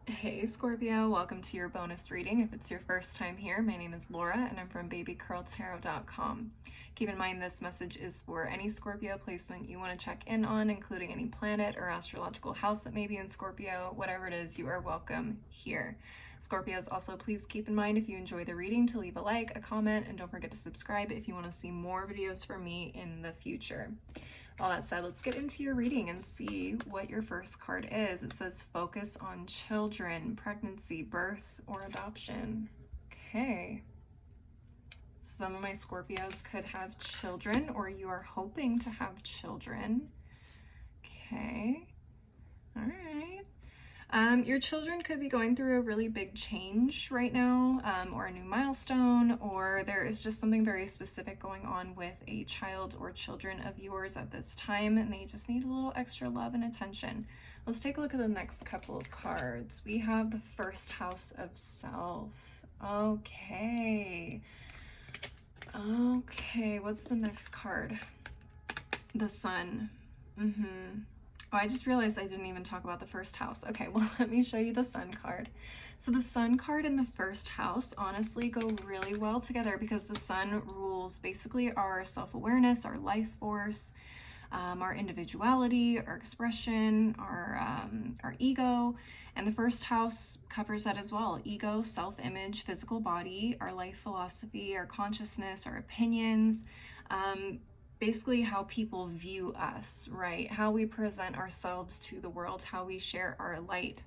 Hey Scorpio, welcome to your bonus reading. If it's your first time here, my name is Laura and I'm from babycurltarot.com. Keep in mind this message is for any Scorpio placement you want to check in on, including any planet or astrological house that may be in Scorpio. Whatever it is, you are welcome here. Scorpios, also please keep in mind if you enjoy the reading to leave a like, a comment, and don't forget to subscribe if you want to see more videos from me in the future. All that said, let's get into your reading and see what your first card is. It says focus on children, pregnancy, birth, or adoption. Okay. Some of my Scorpios could have children, or you are hoping to have children. Okay. All right. Your children could be going through a really big change right now, or a new milestone, or there is just something very specific going on with a child or children of yours at this time, and they just need a little extra love and attention. Let's take a look at the next couple of cards. We have the first house of self. Okay. Okay, what's the next card? The sun. Oh, I just realized I didn't even talk about the first house. Okay, well, let me show you the sun card. So the sun card and the first house honestly go really well together because the sun rules basically our self-awareness, our life force, our individuality, our expression, our ego. And the first house covers that as well. Ego, self-image, physical body, our life philosophy, our consciousness, our opinions, basically how people view us, right? How we present ourselves to the world, how we share our light.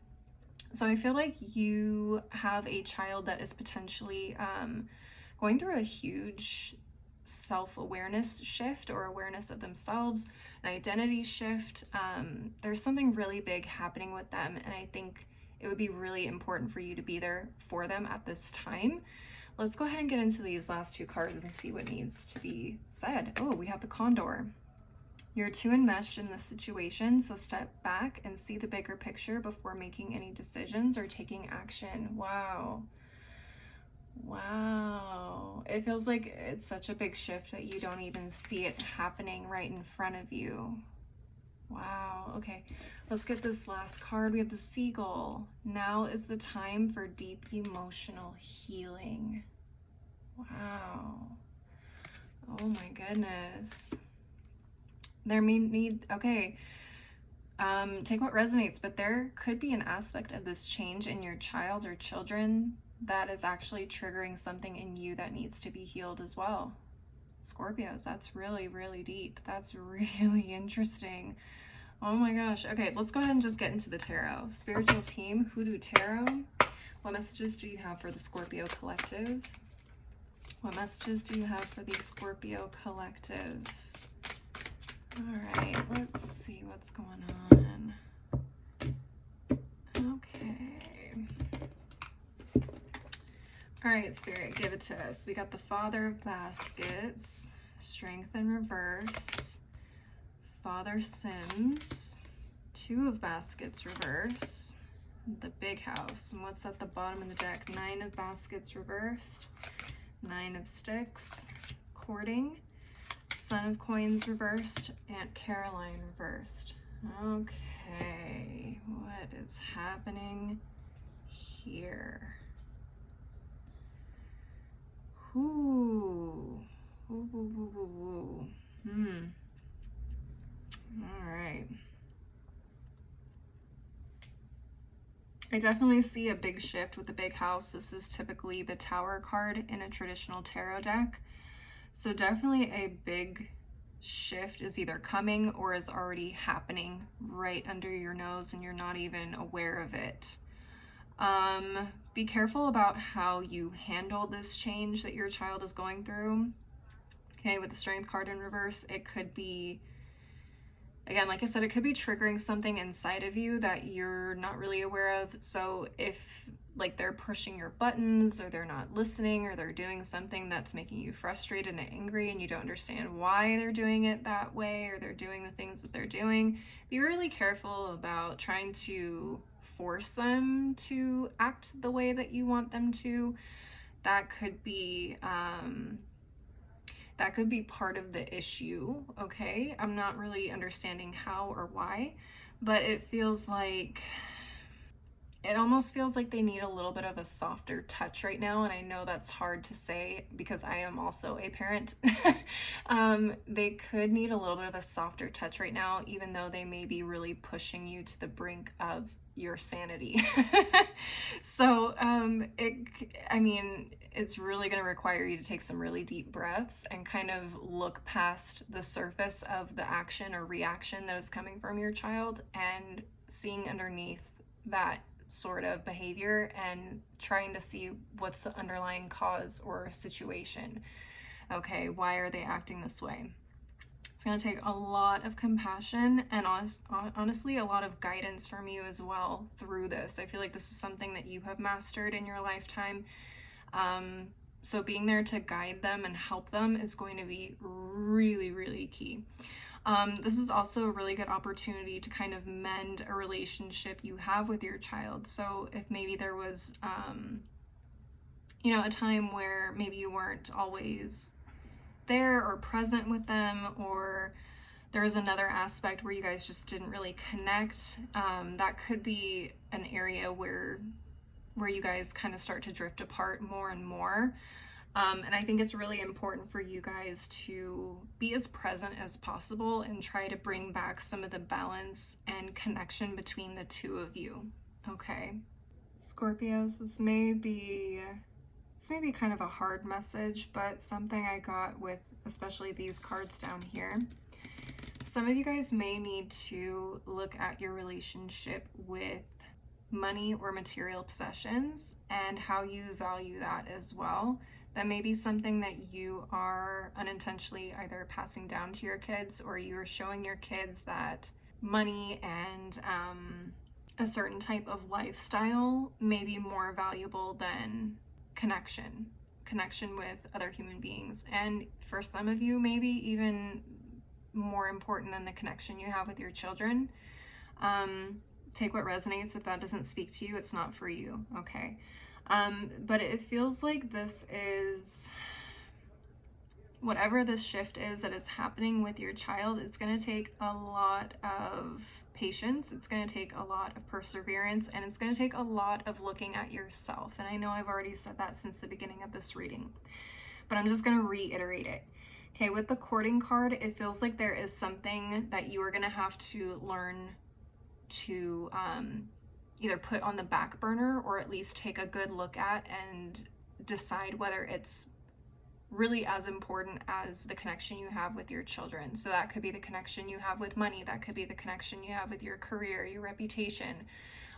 So I feel like you have a child that is potentially going through a huge self-awareness shift or awareness of themselves, an identity shift. There's something really big happening with them, and I think it would be really important for you to be there for them at this time. Let's go ahead and get into these last two cards and see what needs to be said. Oh, we have the Condor. You're too enmeshed in this situation, so step back and see the bigger picture before making any decisions or taking action. Wow. Wow. It feels like it's such a big shift that you don't even see it happening right in front of you. Wow. Okay, let's get this last card. We have the Seagull. Now is the time for deep emotional healing. Wow. Oh my goodness. There may need, okay, take what resonates, but there could be an aspect of this change in your child or children that is actually triggering something in you that needs to be healed as well. Scorpios, that's really, really deep. That's really interesting. Oh my gosh. Okay, let's go ahead and just get into the tarot. Spiritual team, Hoodoo Tarot. What messages do you have for the Scorpio collective? What messages do you have for the Scorpio collective? All right, let's see what's going on. Okay. All right, Spirit, give it to us. We got the Father of Baskets, Strength in reverse, Father Sins, Two of Baskets reverse, the Big House. And what's at the bottom of the deck? Nine of Baskets reversed, Nine of Sticks, Courting, Son of Coins reversed, Aunt Caroline reversed. Okay, what is happening here? Ooh. Ooh. All right. I definitely see a big shift with the Big House. This is typically the Tower card in a traditional tarot deck. So definitely a big shift is either coming or is already happening right under your nose and you're not even aware of it. Be careful about how you handle this change that your child is going through. Okay, with the Strength card in reverse, it could be, again, like I said, it could be triggering something inside of you that you're not really aware of. So if like they're pushing your buttons or they're not listening or they're doing something that's making you frustrated and angry and you don't understand why they're doing it that way or they're doing the things that they're doing, be really careful about trying to force them to act the way that you want them to. That could be part of the issue, okay? I'm not really understanding how or why, but it feels like it almost feels like they need a little bit of a softer touch right now. And I know that's hard to say because I am also a parent. They could need a little bit of a softer touch right now, even though they may be really pushing you to the brink of your sanity. So, it's really going to require you to take some really deep breaths and kind of look past the surface of the action or reaction that is coming from your child and seeing underneath that sort of behavior and trying to see what's the underlying cause or situation. Okay, why are they acting this way? It's going to take a lot of compassion and honestly a lot of guidance from you as well through this. I feel like this is something that you have mastered in your lifetime. So being there to guide them and help them is going to be really, really key. This is also a really good opportunity to kind of mend a relationship you have with your child. So if maybe there was, a time where maybe you weren't always there or present with them, or there was another aspect where you guys just didn't really connect, that could be an area where you guys kind of start to drift apart more and more. And I think it's really important for you guys to be as present as possible and try to bring back some of the balance and connection between the two of you. Okay, Scorpios, this may be kind of a hard message, but something I got with especially these cards down here. Some of you guys may need to look at your relationship with money or material possessions and how you value that as well. That may be something that you are unintentionally either passing down to your kids, or you are showing your kids that money and a certain type of lifestyle may be more valuable than connection with other human beings. And for some of you, maybe even more important than the connection you have with your children. Take what resonates. If that doesn't speak to you, it's not for you, okay? But it feels like this is, whatever this shift is that is happening with your child, it's going to take a lot of patience, it's going to take a lot of perseverance, and it's going to take a lot of looking at yourself. And I know I've already said that since the beginning of this reading, but I'm just going to reiterate it. Okay, with the courting card, it feels like there is something that you are going to have to learn to either put on the back burner, or at least take a good look at and decide whether it's really as important as the connection you have with your children. So that could be the connection you have with money, that could be the connection you have with your career, your reputation.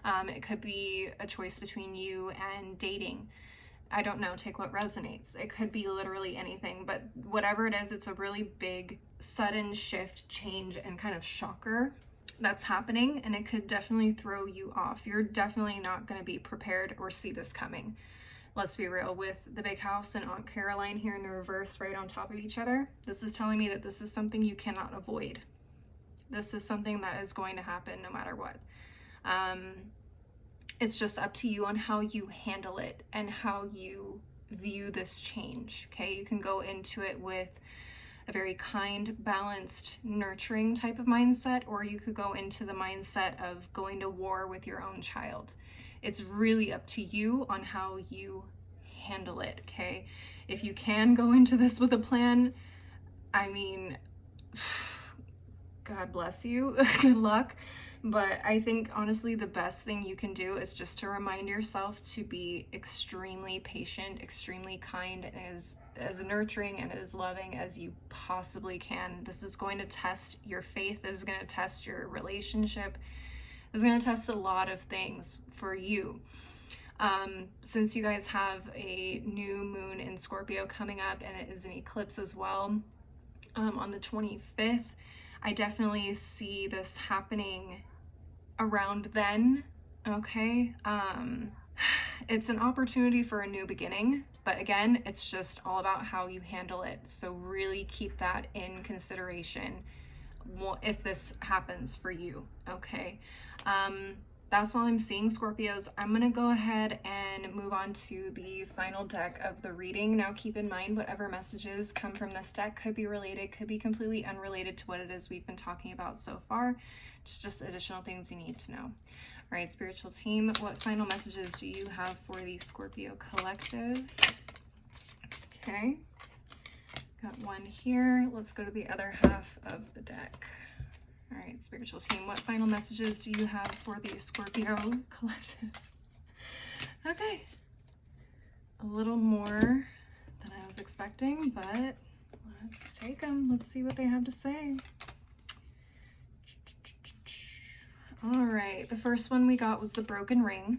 It could be a choice between you and dating. I don't know, take what resonates. It could be literally anything, but whatever it is, it's a really big, sudden shift, change, and kind of shocker that's happening, and it could definitely throw you off. You're definitely not going to be prepared or see this coming. Let's be real, with the big house and Aunt Caroline here in the reverse right on top of each other, this is telling me that this is something you cannot avoid. This is something that is going to happen no matter what. It's just up to you on how you handle it and how you view this change, okay? You can go into it with a very kind, balanced, nurturing type of mindset, or you could go into the mindset of going to war with your own child. It's really up to you on how you handle it, okay? If you can go into this with a plan, I mean, God bless you, good luck. But I think honestly the best thing you can do is just to remind yourself to be extremely patient, extremely kind, and as nurturing and as loving as you possibly can. This is going to test your faith, this is going to test your relationship, this is going to test a lot of things for you. Since you guys have a new moon in Scorpio coming up, and it is an eclipse as well, on the 25th, I definitely see this happening around then, okay? It's an opportunity for a new beginning, but again, it's just all about how you handle it. So really keep that in consideration if this happens for you, okay? That's all I'm seeing, Scorpios. I'm gonna go ahead and move on to the final deck of the reading. Now keep in mind, whatever messages come from this deck could be related, could be completely unrelated to what it is we've been talking about so far. It's just additional things you need to know. All right, spiritual team, what final messages do you have for the Scorpio collective? Okay, got one here. Let's go to the other half of the deck. All right, spiritual team, what final messages do you have for the Scorpio collective? Okay, a little more than I was expecting, but let's take them. Let's see what they have to say. All right, the first one we got was the broken ring,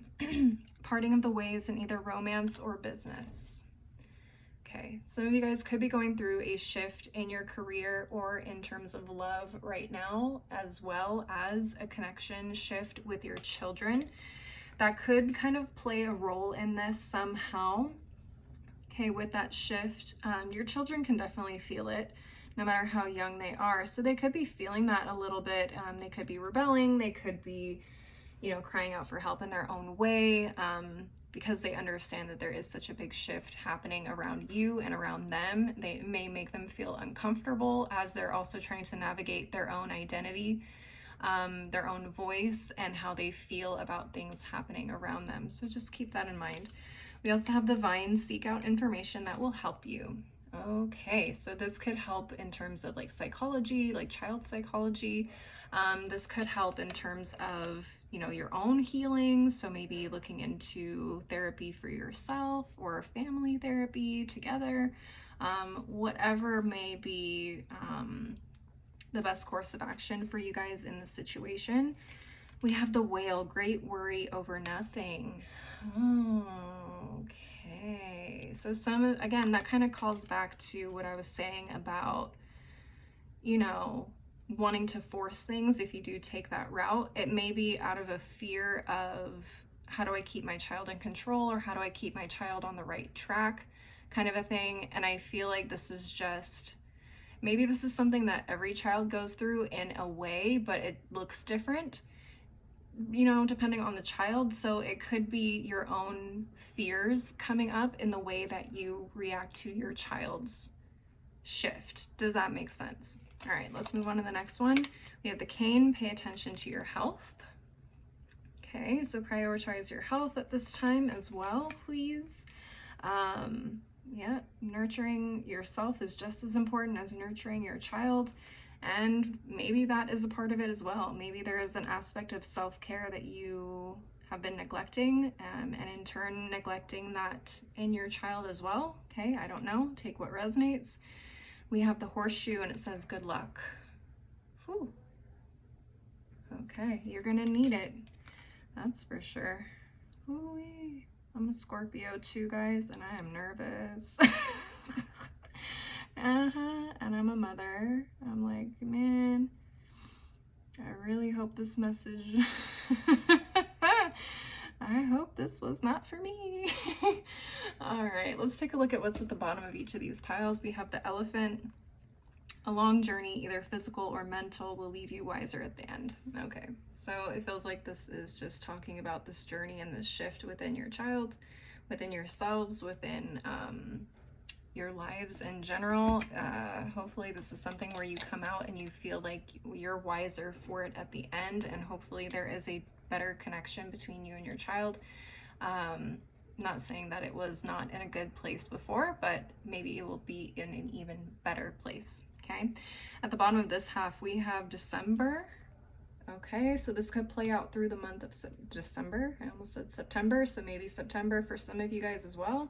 parting of the ways in either romance or business. Okay, some of you guys could be going through a shift in your career or in terms of love right now, as well as a connection shift with your children. That could kind of play a role in this somehow. Okay, with that shift, your children can definitely feel it, no matter how young they are. So they could be feeling that a little bit. They could be rebelling. They could be, crying out for help in their own way, because they understand that there is such a big shift happening around you and around them. They may make them feel uncomfortable as they're also trying to navigate their own identity, their own voice, and how they feel about things happening around them. So just keep that in mind. We also have the vine, seek out information that will help you. Okay, so this could help in terms of like psychology, like child psychology. This could help in terms of, your own healing. So maybe looking into therapy for yourself or family therapy together, whatever may be the best course of action for you guys in this situation. We have the whale, great worry over nothing. Okay, so again, that kind of calls back to what I was saying about, wanting to force things. If you do take that route, it may be out of a fear of, how do I keep my child in control, or how do I keep my child on the right track, kind of a thing. And I feel like this is just, maybe this is something that every child goes through in a way, but it looks different, depending on the child. So it could be your own fears coming up in the way that you react to your child's shift. Does that make sense? All right, let's move on to the next one. We have the cane, pay attention to your health. Okay, so prioritize your health at this time as well, please. Yeah, nurturing yourself is just as important as nurturing your child. And maybe that is a part of it as well. Maybe there is an aspect of self-care that you have been neglecting, and in turn neglecting that in your child as well. Okay, I don't know. Take what resonates. We have the horseshoe and it says good luck. Whew. Okay, you're gonna need it. That's for sure. Ooh-wee. I'm a Scorpio too, guys, and I am nervous. And I'm a mother. I'm like, man, I really hope this message, I hope this was not for me. All right, let's take a look at what's at the bottom of each of these piles. We have the elephant. A long journey, either physical or mental, will leave you wiser at the end. Okay, so it feels like this is just talking about this journey and this shift within your child, within yourselves, within your lives in general. Hopefully this is something where you come out and you feel like you're wiser for it at the end, and hopefully there is a better connection between you and your child. Not saying that it was not in a good place before, but maybe it will be in an even better place. Okay, at the bottom of this half we have December. Okay, so this could play out through the month of December. I almost said September, so maybe September for some of you guys as well.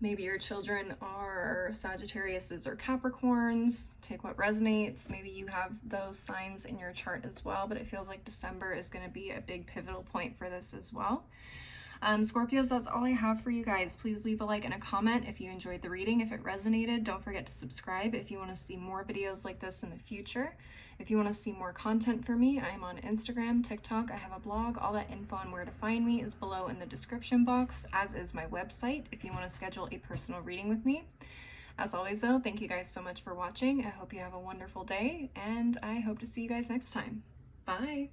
Maybe your children are Sagittariuses or Capricorns. Take what resonates. Maybe you have those signs in your chart as well, but it feels like December is going to be a big pivotal point for this as well. Scorpios, that's all I have for you guys. Please leave a like and a comment if you enjoyed the reading. If it resonated, don't forget to subscribe if you want to see more videos like this in the future. If you want to see more content from me, I'm on Instagram, TikTok, I have a blog. All that info on where to find me is below in the description box, as is my website if you want to schedule a personal reading with me. As always though, thank you guys so much for watching. I hope you have a wonderful day, and I hope to see you guys next time. Bye!